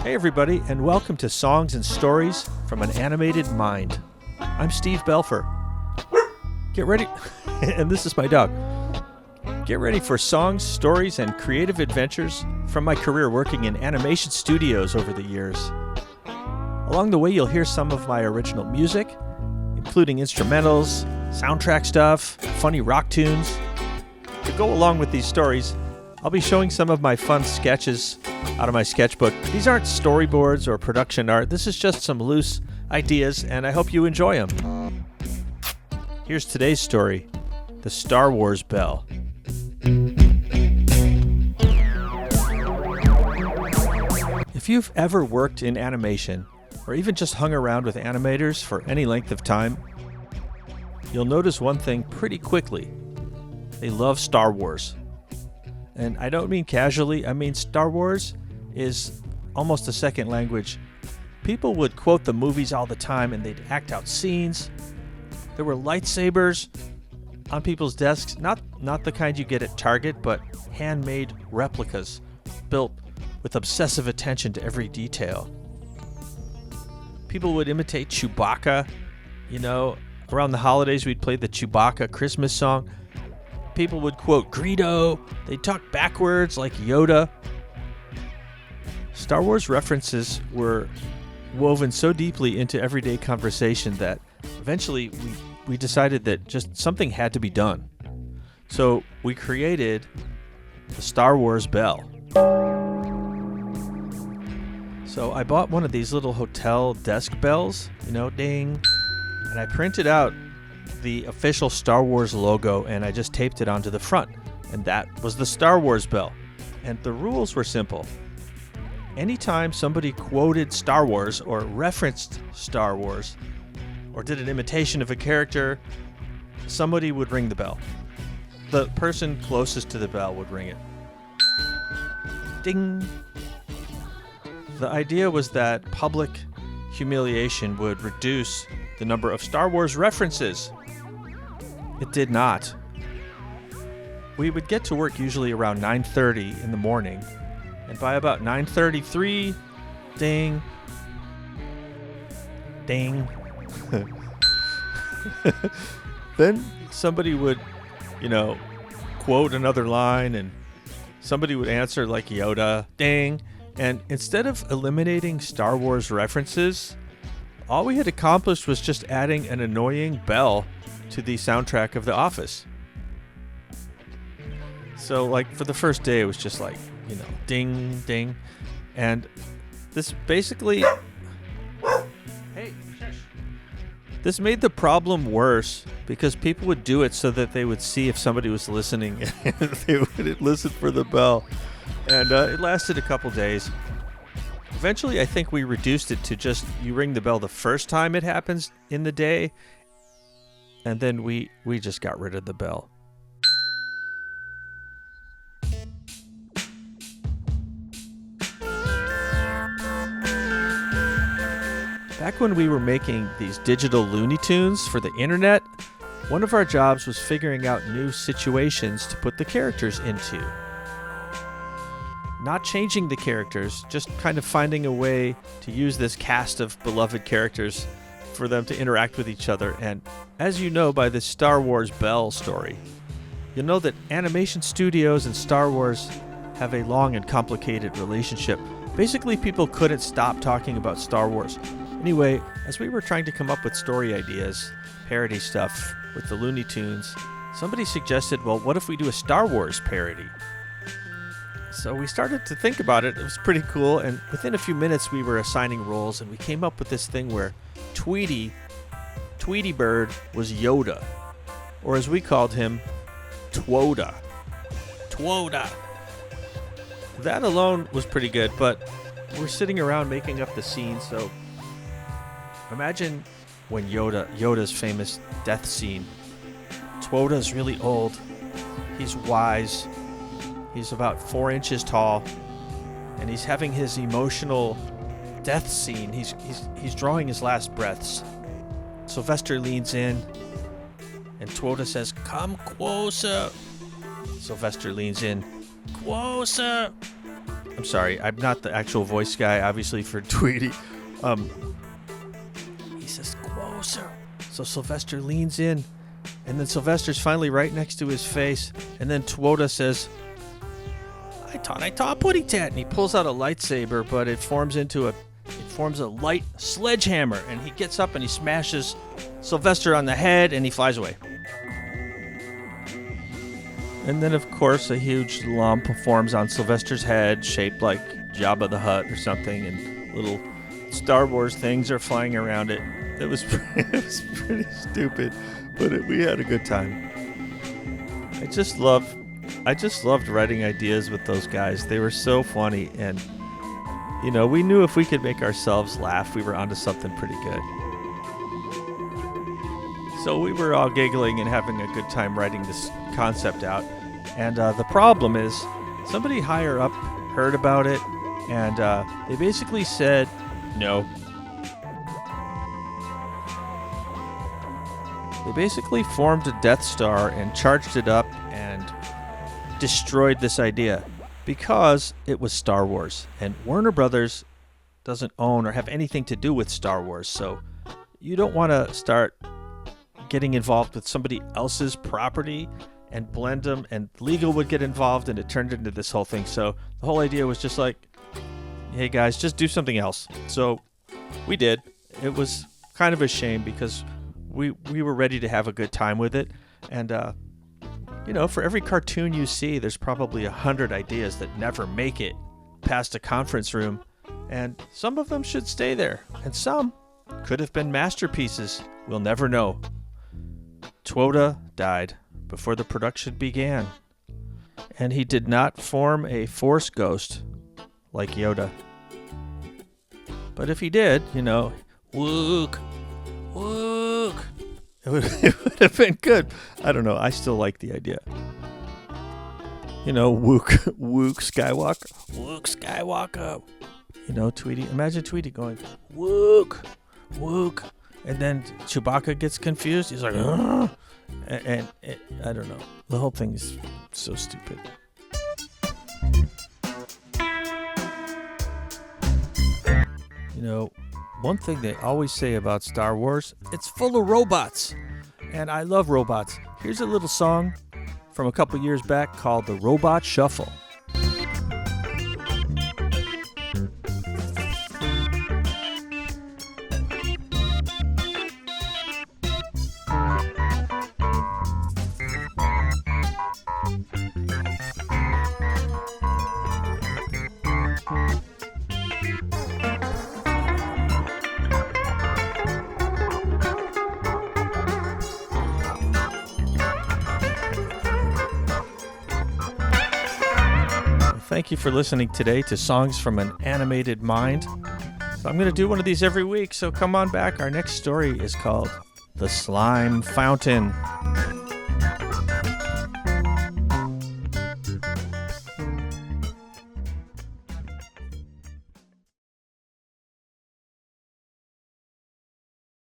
Hey everybody, and welcome to Songs and Stories from an Animated Mind. I'm Steve Belfer. Get ready, and this is my dog. Get ready for songs, stories, and creative adventures from my career working in animation studios over the years. Along the way, you'll hear some of my original music, including instrumentals, soundtrack stuff, funny rock tunes. To go along with these stories, I'll be showing some of my fun sketches out of my sketchbook. These aren't storyboards or production art. This is just some loose ideas, and I hope you enjoy them. Here's today's story, The Star Wars Bell. If you've ever worked in animation, or even just hung around with animators for any length of time, you'll notice one thing pretty quickly. They love Star Wars. And I don't mean casually, I mean Star Wars is almost a second language. People would quote the movies all the time and they'd act out scenes. There were lightsabers on people's desks, not the kind you get at Target, but handmade replicas built with obsessive attention to every detail. People would imitate Chewbacca. You know, around the holidays we'd play the Chewbacca Christmas song. People would quote Greedo. They'd talk backwards like Yoda. Star Wars references were woven so deeply into everyday conversation that eventually we decided that just something had to be done. So we created the Star Wars Bell. So I bought one of these little hotel desk bells, ding, and I printed out the official Star Wars logo and I just taped it onto the front, and that was the Star Wars Bell. And the rules were simple. Anytime somebody quoted Star Wars or referenced Star Wars or did an imitation of a character, somebody would ring the bell. The person closest to the bell would ring it. Ding! The idea was that public humiliation would reduce the number of Star Wars references. It did not. We would get to work usually around 9:30 in the morning, and by about 9:33, ding, ding, then somebody would, quote another line, and somebody would answer like Yoda, ding, and instead of eliminating Star Wars references, all we had accomplished was just adding an annoying bell to the soundtrack of The Office. So, for the first day, it was just ding, ding. And this basically... Hey, shush. This made the problem worse because people would do it so that they would see if somebody was listening and they would listen for the bell. And it lasted a couple days. Eventually, I think we reduced it to just you ring the bell the first time it happens in the day, and then we just got rid of the bell. Back when we were making these digital Looney Tunes for the internet, one of our jobs was figuring out new situations to put the characters into. Not changing the characters, just kind of finding a way to use this cast of beloved characters for them to interact with each other. And as you know by this Star Wars Bell story, you'll know that animation studios and Star Wars have a long and complicated relationship. Basically, people couldn't stop talking about Star Wars. Anyway, as we were trying to come up with story ideas, parody stuff with the Looney Tunes, somebody suggested, well, what if we do a Star Wars parody? So we started to think about it. It was pretty cool, and within a few minutes we were assigning roles, and we came up with this thing where Tweety Bird was Yoda, or as we called him, Twoda. That alone was pretty good, but we're sitting around making up the scene, so imagine when Yoda's famous death scene. Twoda's really old. He's wise. He's about 4 inches tall, and he's having his emotional death scene. He's drawing his last breaths. Sylvester leans in, and Twoda says, "Come closer." Sylvester leans in, "Closer." I'm sorry, I'm not the actual voice guy, obviously, for Tweety. He says, closer. So Sylvester leans in, and then Sylvester's finally right next to his face, and then Twota says, I taught Putty Tat, and he pulls out a lightsaber, but it forms a light sledgehammer, and he gets up and he smashes Sylvester on the head, and he flies away. And then, of course, a huge lump forms on Sylvester's head, shaped like Jabba the Hutt or something, and little Star Wars things are flying around it. It was pretty stupid, but we had a good time. I just loved writing ideas with those guys. They were so funny, and we knew if we could make ourselves laugh, we were onto something pretty good. So we were all giggling and having a good time writing this concept out. And the problem is, somebody higher up heard about it, and they basically said no. They basically formed a Death Star and charged it up and destroyed this idea because it was Star Wars. And Warner Brothers doesn't own or have anything to do with Star Wars, so you don't want to start getting involved with somebody else's property and blend them, and legal would get involved, and it turned into this whole thing. So the whole idea was just like, hey guys, just do something else. So we did. It was kind of a shame because we were ready to have a good time with it. And for every cartoon you see, there's probably 100 ideas that never make it past a conference room, and some of them should stay there, and some could have been masterpieces. We'll never know. Twota died before the production began, and he did not form a Force ghost like Yoda. But if he did, Wook, it would have been good. I don't know. I still like the idea. Wook Skywalker. Tweety. Imagine Tweety going, Wook. And then Chewbacca gets confused. He's like, Ugh. And I don't know. The whole thing is so stupid. One thing they always say about Star Wars, it's full of robots. And I love robots. Here's a little song from a couple years back called The Robot Shuffle. Thank you for listening today to Songs from an Animated Mind. So I'm going to do one of these every week, so come on back. Our next story is called The Slime Fountain.